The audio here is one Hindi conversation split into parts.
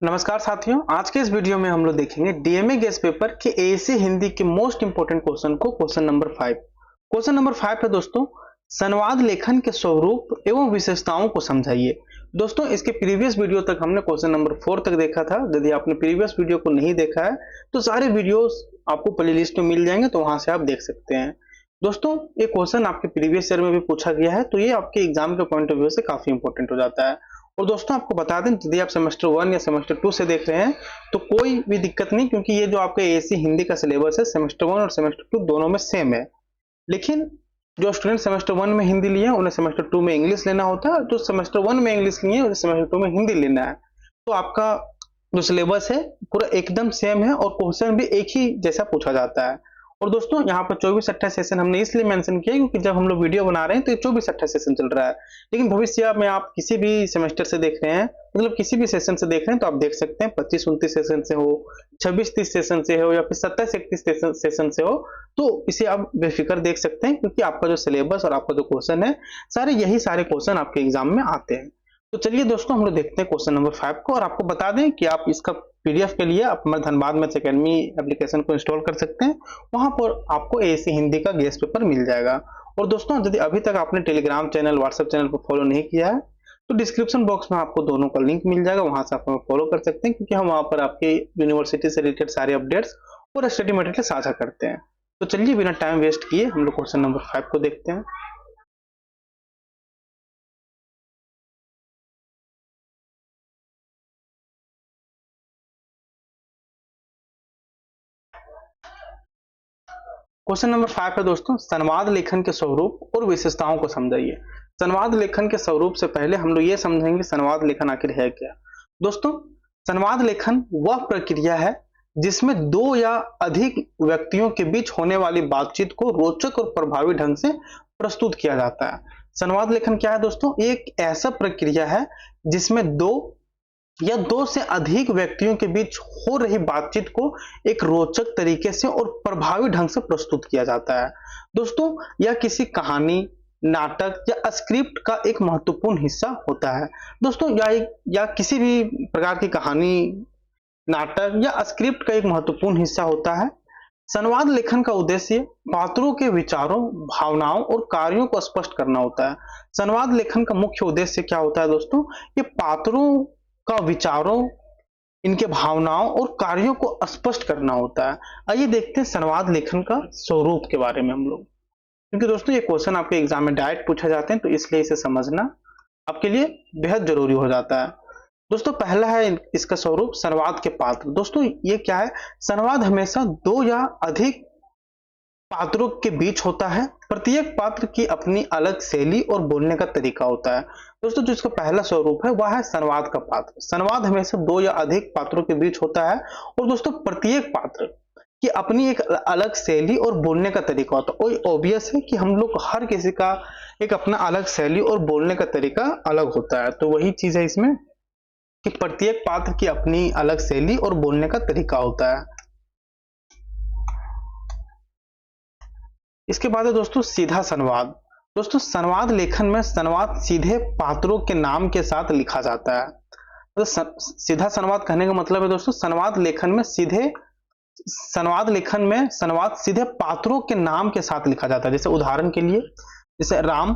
नमस्कार साथियों, आज के इस वीडियो में हम लोग देखेंगे डीएमए गेस्ट पेपर के एएससी हिंदी के मोस्ट इंपोर्टेंट क्वेश्चन को। Question number 5। क्वेश्चन नंबर 5 है दोस्तों, संवाद लेखन के स्वरूप एवं विशेषताओं को समझाइए। दोस्तों, इसके प्रीवियस वीडियो तक हमने क्वेश्चन नंबर 4 तक देखा था। यदि आपने प्रीवियस वीडियो को नहीं देखा है तो सारे वीडियोस आपको प्लेलिस्ट में मिल जाएंगे, तो वहां से आप देख सकते हैं। दोस्तों, ये क्वेश्चन आपके प्रीवियस ईयर में भी पूछा गया है, तो ये आपके एग्जाम के पॉइंट ऑफ व्यू से काफी इंपॉर्टेंट हो जाता है। और दोस्तों, आपको बता दें, यदि आप सेमेस्टर 1 या सेमेस्टर 2 से देख रहे हैं तो कोई भी दिक्कत नहीं, क्योंकि ये जो आपका एएससी हिंदी का सिलेबस है सेमेस्टर 1 और सेमेस्टर 2 दोनों में सेम है। लेकिन जो स्टूडेंट सेमेस्टर 1 में हिंदी लिए हैं उन्हें सेमेस्टर 2 में इंग्लिश लेना होता है, जो सेमेस्टर 1 में इंग्लिश लिए हैं उन्हें सेमेस्टर 2 में हिंदी लेना है। तो आपका जो सिलेबस है पूरा एकदम सेम है और क्वेश्चन भी एक ही जैसा पूछा जाता है। और दोस्तों, यहाँ पर 24-28 सेशन हमने इसलिए मेंशन किया क्योंकि जब हम लोग वीडियो बना रहे हैं तो 24-28 सेशन चल रहा है। लेकिन भविष्य में आप किसी भी सेमेस्टर से देख रहे हैं, मतलब किसी भी सेशन से देख रहे हैं, तो आप देख सकते हैं 25-29 सेशन से हो, 26-30 सेशन से हो या फिर 27-31 सेशन से हो, तो इसे आप बेफिक्र देख सकते हैं, क्योंकि आपका जो सिलेबस और आपका जो क्वेश्चन है यही सारे क्वेश्चन आपके एग्जाम में आते हैं। तो चलिए दोस्तों, हम लोग देखते हैं क्वेश्चन नंबर 5 को। और आपको बता दें कि आप इसका पीडीएफ के लिए आप हमारे धनबाद मैथ्स एकेडमी एप्लीकेशन को इंस्टॉल कर सकते हैं। वहां पर आपको एएससी हिंदी का गेस्ट पेपर मिल जाएगा। और दोस्तों, यदि अभी तक आपने टेलीग्राम चैनल, व्हाट्सएप चैनल को फॉलो नहीं किया है तो डिस्क्रिप्शन बॉक्स में आपको दोनों का लिंक मिल जाएगा, वहां से आप हमें फॉलो कर सकते हैं, क्योंकि हम वहां पर आपके यूनिवर्सिटी से रिलेटेड सारे अपडेट्स और स्टडी मटेरियल साझा करते हैं। तो चलिए बिना टाइम वेस्ट किए हम लोग क्वेश्चन नंबर 5 को देखते हैं। क्वेश्चन नंबर 5 है दोस्तों, संवाद लेखन के स्वरूप और विशेषताओं को समझाइए। संवाद लेखन के स्वरूप से पहले हम लोग ये समझेंगे संवाद लेखन आखिर है क्या। दोस्तों, संवाद लेखन वह प्रक्रिया है जिसमें दो या अधिक व्यक्तियों के बीच होने वाली बातचीत को रोचक और प्रभावी ढंग से प्रस्तुत किया जाता है। संवाद लेखन क्या है दोस्तों? एक ऐसा प्रक्रिया है जिसमें दो या दो से अधिक व्यक्तियों के बीच हो रही बातचीत को एक रोचक तरीके से और प्रभावी ढंग से प्रस्तुत किया जाता है। दोस्तों, यह किसी कहानी, नाटक या स्क्रिप्ट का एक महत्वपूर्ण हिस्सा होता है। दोस्तों, या किसी भी प्रकार की कहानी, नाटक या स्क्रिप्ट का एक महत्वपूर्ण हिस्सा होता है। संवाद लेखन का उद्देश्य पात्रों के विचारों, भावनाओं और कार्यों को स्पष्ट करना होता है। संवाद लेखन का मुख्य उद्देश्य क्या होता है दोस्तों? ये पात्रों का विचारों, इनके भावनाओं और कार्यों को स्पष्ट करना होता है। आइए देखते हैं संवाद लेखन का स्वरूप के बारे में हम लोग, क्योंकि दोस्तों ये क्वेश्चन आपके एग्जाम में डायरेक्ट पूछा जाते हैं, तो इसलिए इसे समझना आपके लिए बेहद जरूरी हो जाता है। दोस्तों, पहला है इसका स्वरूप, संवाद के पात्र। दोस्तों, ये क्या है? संवाद हमेशा दो या अधिक पात्रों के बीच होता है। प्रत्येक पात्र की अपनी अलग शैली और बोलने का तरीका होता है। दोस्तों, जो इसका पहला स्वरूप है वह है संवाद का पात्र। संवाद हमेशा दो या अधिक पात्रों के बीच होता है और दोस्तों प्रत्येक पात्र की अपनी एक अलग शैली और बोलने का तरीका होता है। और ऑब्वियस है कि हम लोग हर किसी का एक अपना अलग शैली और बोलने का तरीका अलग होता है, तो वही चीज है इसमें कि प्रत्येक पात्र की अपनी अलग शैली और बोलने का तरीका होता है। इसके बाद है दोस्तों सीधा संवाद। दोस्तों, संवाद लेखन में संवाद सीधे पात्रों के नाम के साथ लिखा जाता है। तो सीधा संवाद कहने का मतलब है दोस्तों, संवाद लेखन में संवाद सीधे पात्रों के नाम के साथ लिखा जाता है। जैसे उदाहरण के लिए, जैसे राम,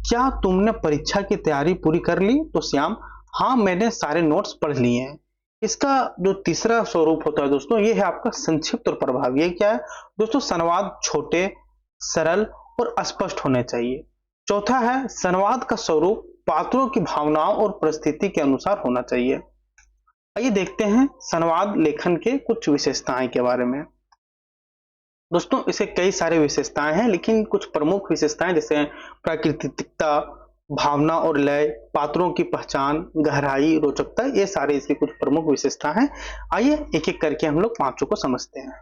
क्या तुमने परीक्षा की तैयारी पूरी कर ली? तो श्याम, हाँ मैंने सारे नोट्स पढ़ लिए हैं। इसका जो तीसरा स्वरूप होता है दोस्तों, ये है आपका संक्षिप्त और प्रभावी। ये क्या है दोस्तों? संवाद छोटे, सरल और स्पष्ट होने चाहिए। चौथा है संवाद का स्वरूप पात्रों की भावनाओं और परिस्थिति के अनुसार होना चाहिए। आइए देखते हैं संवाद लेखन के कुछ विशेषताएं के बारे में। दोस्तों, इसे कई सारे विशेषताएं हैं, लेकिन कुछ प्रमुख विशेषताएं जैसे प्राकृतिकता, भावना और लय, पात्रों की पहचान, गहराई, रोचकता, ये सारे इसकी कुछ प्रमुख विशेषता हैं। आइए एक एक करके हम लोग पांचों को समझते हैं।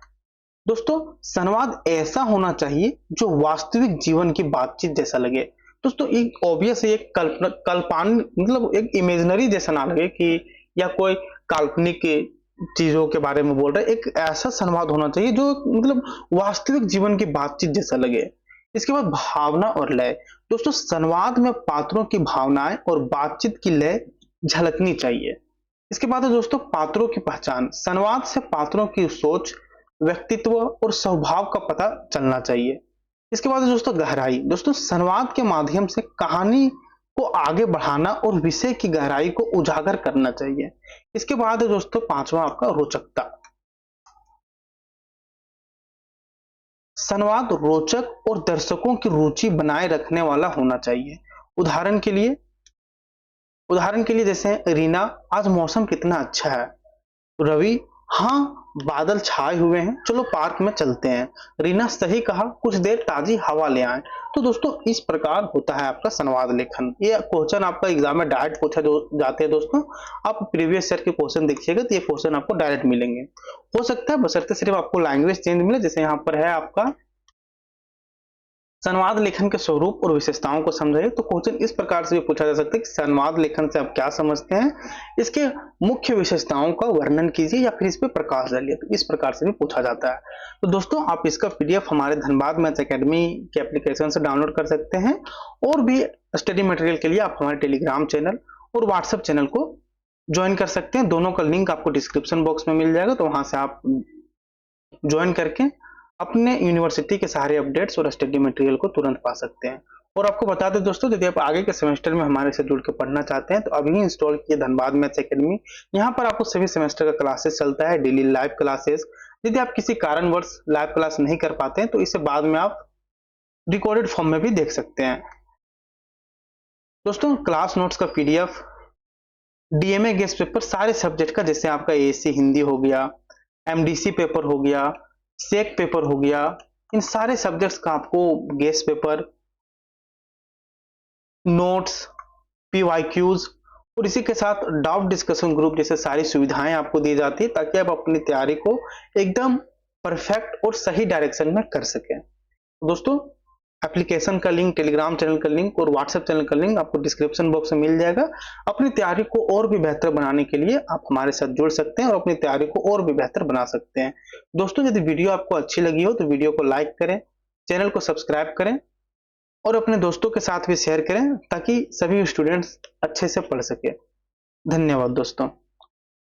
दोस्तों, संवाद ऐसा होना चाहिए जो वास्तविक जीवन की बातचीत जैसा लगे। दोस्तों, एक ऑब्वियस एक मतलब एक इमेजिनरी जैसा ना लगे कि या कोई काल्पनिक चीजों के बारे में बोल रहे। एक ऐसा संवाद होना चाहिए जो मतलब वास्तविक जीवन की बातचीत जैसा लगे। इसके बाद भावना और लय। दोस्तों, संवाद में पात्रों की भावनाएं और बातचीत की लय झलकनी चाहिए। इसके बाद है दोस्तों पात्रों की पहचान। संवाद से पात्रों की सोच, व्यक्तित्व और स्वभाव का पता चलना चाहिए। इसके बाद है दोस्तों गहराई। दोस्तों संवाद के माध्यम से कहानी को आगे बढ़ाना और विषय की गहराई को उजागर करना चाहिए। इसके बाद है दोस्तों पांचवा आपका रोचकता। संवाद रोचक और दर्शकों की रुचि बनाए रखने वाला होना चाहिए। उदाहरण के लिए जैसे रीना, आज मौसम कितना अच्छा है। रवि, हाँ बादल छाए हुए हैं, चलो पार्क में चलते हैं। रीना, सही कहा, कुछ देर ताजी हवा ले आए। तो दोस्तों इस प्रकार होता है आपका संवाद लेखन। ये क्वेश्चन आपका एग्जाम में डायरेक्ट पूछा जाते हैं दोस्तों। आप प्रीवियस ईयर के क्वेश्चन देखिएगा तो ये क्वेश्चन आपको डायरेक्ट मिलेंगे। हो सकता है बशर्ते सिर्फ आपको लैंग्वेज चेंज मिले, जैसे यहाँ पर है आपका संवाद लेखन के स्वरूप और विशेषताओं को समझिए। तो क्वेश्चन इस प्रकार से भी पूछा जा सकता है कि संवाद लेखन से आप क्या समझते हैं, इसके मुख्य विशेषताओं का वर्णन कीजिए या फिर इस पे प्रकाश डालिए। तो इस प्रकार से भी पूछा जाता है। तो दोस्तों आप इसका पीडीएफ हमारे धनबाद मैथ्स एकेडमी के एप्लीकेशन से डाउनलोड कर सकते हैं, और भी स्टडी मटेरियल के लिए आप हमारे टेलीग्राम चैनल और व्हाट्सएप चैनल को ज्वाइन कर सकते हैं। दोनों का लिंक आपको डिस्क्रिप्शन बॉक्स में मिल जाएगा, तो वहां से आप ज्वाइन करके अपने यूनिवर्सिटी के सारे अपडेट्स और स्टडी मटेरियल को तुरंत पा सकते हैं। और आपको बता दें दोस्तों, यदि आप आगे के सेमेस्टर में हमारे से जुड़ के पढ़ना चाहते हैं तो अभी इंस्टॉल किए धनबाद मैथ्स एकेडमी। यहाँ पर आपको सभी सेमेस्टर का क्लासेस चलता है, डेली लाइव क्लासेस। यदि आप किसी कारणवश लाइव क्लास नहीं कर पाते हैं तो इसे बाद में आप रिकॉर्डेड फॉर्म में भी देख सकते हैं। दोस्तों क्लास नोट्स का पीडीएफ, डीएमए गेस्ट पेपर सारे सब्जेक्ट का, जैसे आपका एएससी हिंदी हो गया, एमडीसी पेपर हो गया, सेक पेपर हो गया, इन सारे सब्जेक्ट्स का आपको गेस्ट पेपर, नोट्स, पीवाईक्यूज और इसी के साथ डाउट डिस्कशन ग्रुप जैसे सारी सुविधाएं आपको दी जाती है, ताकि आप अपनी तैयारी को एकदम परफेक्ट और सही डायरेक्शन में कर सकें। दोस्तों एप्लीकेशन का लिंक, टेलीग्राम चैनल का लिंक और व्हाट्सएप चैनल का लिंक आपको डिस्क्रिप्शन बॉक्स में मिल जाएगा। अपनी तैयारी को और भी बेहतर बनाने के लिए आप हमारे साथ जुड़ सकते हैं और अपनी तैयारी को और भी बेहतर बना सकते हैं। दोस्तों यदि वीडियो आपको अच्छी लगी हो तो वीडियो को लाइक करें, चैनल को सब्सक्राइब करें और अपने दोस्तों के साथ भी शेयर करें, ताकि सभी स्टूडेंट्स अच्छे से पढ़ सके। धन्यवाद दोस्तों।